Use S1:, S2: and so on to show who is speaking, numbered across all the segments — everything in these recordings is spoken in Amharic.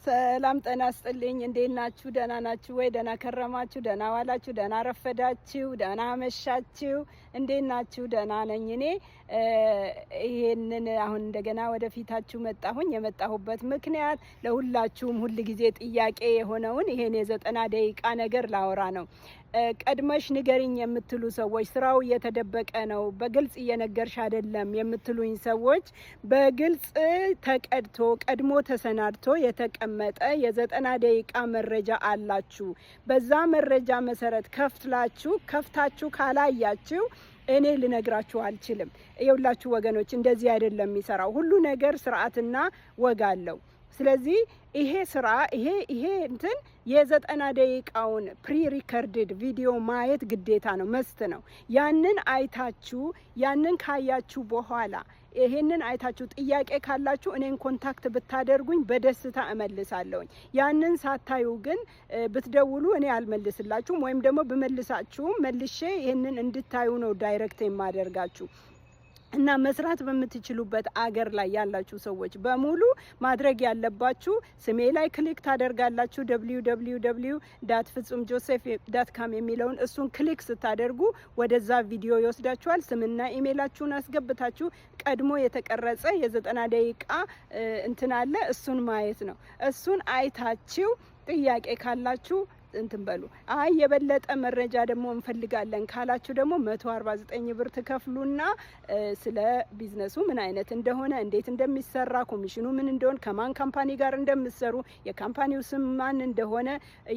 S1: ሰላም ጤና ይስጥልኝ። እንዴት ናችሁ? ደህና ናችሁ ወይ? ደህና ከረማችሁ? ደህና ዋላችሁ? ደህና ረፈዳችሁ? ደህና አመሻችሁ? እንዴት ናችሁ? ደህና ነኝ እኔ። ይሄንን አሁን እንደገና ወደፊታችሁ መጣሁኝ። የመጣሁበት ምክንያት ለሁላችሁም ሁል ጊዜ ጥያቄ የሆነውን ይሄን የ90 ደቂቃ ነገር ላወራ ነው። ቀድመሽ ንገሪኝ የምትሉ ሰዎች፣ ስራው እየተደበቀ ነው፣ በግልጽ እየነገርሽ አይደለም የምትሉኝ ሰዎች፣ በግልጽ ተቀድቶ ቀድሞ ተሰናድቶ የተቀመጠ የ90 ደቂቃ መረጃ አላችሁ። በዛ መረጃ መሰረት ከፍታችሁ ካላያችሁ እኔ ልነግራችሁ አልችልም። የሁላችሁ ወገኖች እንደዚህ አይደለም የሚሰራው። ሁሉ ነገር ስርዓትና ወግ አለው። ስለዚህ ይሄ ስራ ይሄ እንትን የ90 ደቂቃውን ፕሪ ሪከርድድ ቪዲዮ ማየት ግዴታ ነው፣ መስት ነው። ያንን አይታችሁ ያንን ካያችሁ በኋላ ይሄንን አይታችሁ ጥያቄ ካላችሁ እኔን ኮንታክት ብታደርጉኝ በደስታ እመልሳለሁኝ። ያንን ሳታዩ ግን ብትደውሉ እኔ አልመልስላችሁም፣ ወይም ደግሞ ብመልሳችሁም መልሼ ይሄንን እንድታዩ ነው ዳይሬክት የማደርጋችሁ። እና መስራት በምትችሉበት አገር ላይ ያላችሁ ሰዎች በሙሉ ማድረግ ያለባችሁ ስሜ ላይ ክሊክ ታደርጋላችሁ። www.ፍጹምጆሴፍ.com የሚለውን እሱን ክሊክ ስታደርጉ ወደዛ ቪዲዮ ይወስዳችኋል። ስምና ኢሜይላችሁን አስገብታችሁ ቀድሞ የተቀረጸ የ90 ደቂቃ እንትን አለ፣ እሱን ማየት ነው። እሱን አይታችሁ ጥያቄ ካላችሁ እንትን በሉ። አይ የበለጠ መረጃ ደግሞ እንፈልጋለን ካላችሁ ደግሞ 149 ብር ትከፍሉና ስለ ቢዝነሱ ምን አይነት እንደሆነ፣ እንዴት እንደሚሰራ፣ ኮሚሽኑ ምን እንደሆነ፣ ከማን ካምፓኒ ጋር እንደምትሰሩ፣ የካምፓኒው ስም ማን እንደሆነ፣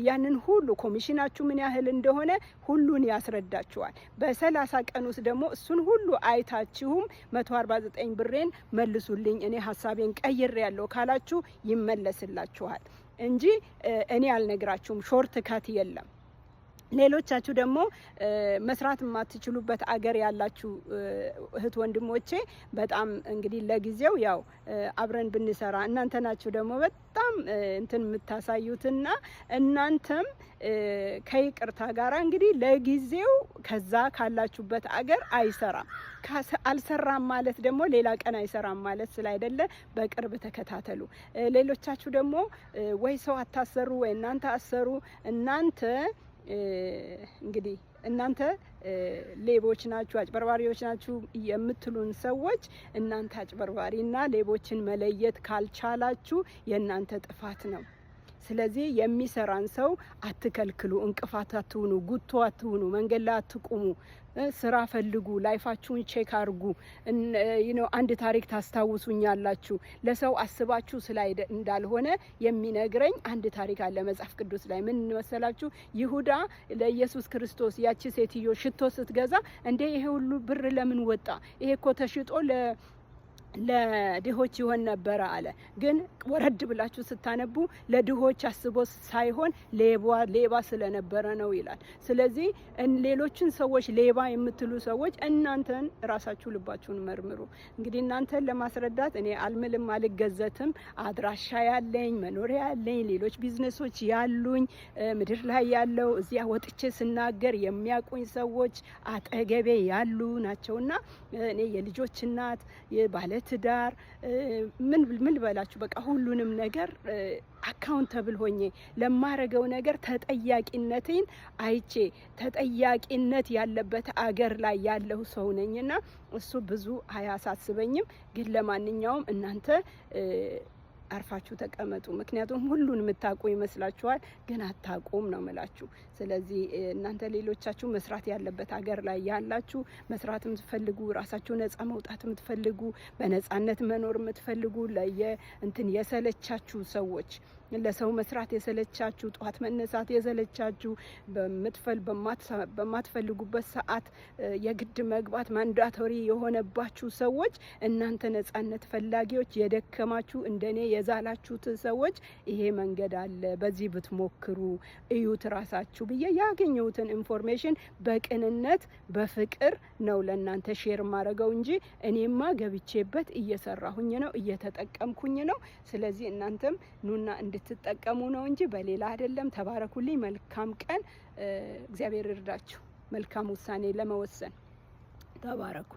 S1: ያንን ሁሉ ኮሚሽናችሁ ምን ያህል እንደሆነ ሁሉን ያስረዳችኋል። በ30 ቀን ውስጥ ደግሞ እሱን ሁሉ አይታችሁም 149 ብሬን መልሱልኝ እኔ ሀሳቤን ቀይሬያለሁ ካላችሁ ይመለስላችኋል እንጂ እኔ አልነግራችሁም። ሾርት ካት የለም። ሌሎቻችሁ ደግሞ መስራት የማትችሉበት አገር ያላችሁ እህት ወንድሞቼ በጣም እንግዲህ ለጊዜው ያው አብረን ብንሰራ እናንተ ናችሁ ደግሞ በጣም እንትን የምታሳዩትና እናንተም ከይቅርታ ጋራ እንግዲህ ለጊዜው ከዛ ካላችሁበት አገር አይሰራም። አልሰራም ማለት ደግሞ ሌላ ቀን አይሰራም ማለት ስላይደለ በቅርብ ተከታተሉ። ሌሎቻችሁ ደግሞ ወይ ሰው አታሰሩ ወይ እናንተ አሰሩ። እናንተ እንግዲህ እናንተ ሌቦች ናችሁ፣ አጭበርባሪዎች ናችሁ የምትሉን ሰዎች እናንተ አጭበርባሪና ሌቦችን መለየት ካልቻላችሁ የእናንተ ጥፋት ነው። ስለዚህ የሚሰራን ሰው አትከልክሉ፣ እንቅፋት አትሁኑ፣ ጉቶ አትሁኑ፣ መንገድ ላይ አትቁሙ። ስራ ፈልጉ፣ ላይፋችሁን ቼክ አርጉ። አንድ ታሪክ ታስታውሱኛላችሁ። ለሰው አስባችሁ ስላይደ እንዳልሆነ የሚነግረኝ አንድ ታሪክ አለ መጽሐፍ ቅዱስ ላይ። ምን መሰላችሁ? ይሁዳ ለኢየሱስ ክርስቶስ ያቺ ሴትዮ ሽቶ ስትገዛ እንዴ ይሄ ሁሉ ብር ለምን ወጣ? ይሄ እኮ ተሽጦ ለድሆች ይሆን ነበር አለ። ግን ወረድ ብላችሁ ስታነቡ ለድሆች አስቦ ሳይሆን ሌባ ስለነበረ ነው ይላል። ስለዚህ ሌሎችን ሰዎች ሌባ የምትሉ ሰዎች እናንተን ራሳችሁ ልባችሁን መርምሩ። እንግዲህ እናንተን ለማስረዳት እኔ አልምልም፣ አልገዘትም። አድራሻ ያለኝ፣ መኖሪያ ያለኝ፣ ሌሎች ቢዝነሶች ያሉኝ ምድር ላይ ያለው እዚያ ወጥቼ ስናገር የሚያቁኝ ሰዎች አጠገቤ ያሉ ናቸውና እኔ የልጆች እናት ባለ ትዳር ምን በላችሁ በቃ ሁሉንም ነገር አካውንተብል ሆኜ ለማረገው ነገር ተጠያቂነቴን አይቼ ተጠያቂነት ያለበት አገር ላይ ያለው ሰው ነኝና እሱ ብዙ አያሳስበኝም። ግን ለማንኛውም እናንተ አርፋችሁ ተቀመጡ። ምክንያቱም ሁሉን የምታውቁ ይመስላችኋል፣ ግን አታውቁም ነው የምላችሁ። ስለዚህ እናንተ ሌሎቻችሁ መስራት ያለበት ሀገር ላይ ያላችሁ፣ መስራት የምትፈልጉ፣ ራሳችሁ ነጻ መውጣት የምትፈልጉ፣ በነጻነት መኖር የምትፈልጉ፣ እንትን የሰለቻችሁ ሰዎች፣ ለሰው መስራት የሰለቻችሁ፣ ጧት መነሳት የሰለቻችሁ፣ በማትፈልጉበት ሰዓት የግድ መግባት ማንዳቶሪ የሆነባችሁ ሰዎች፣ እናንተ ነጻነት ፈላጊዎች፣ የደከማችሁ እንደኔ የዛላችሁት ሰዎች ይሄ መንገድ አለ፣ በዚህ ብትሞክሩ እዩት ራሳችሁ ብዬ ያገኘሁትን ኢንፎርሜሽን በቅንነት በፍቅር ነው ለእናንተ ሼር ማድረገው እንጂ እኔማ ገብቼበት እየሰራሁኝ ነው፣ እየተጠቀምኩኝ ነው። ስለዚህ እናንተም ኑና እንድትጠቀሙ ነው እንጂ በሌላ አይደለም። ተባረኩልኝ። መልካም ቀን። እግዚአብሔር ይርዳችሁ መልካም ውሳኔ ለመወሰን። ተባረኩ።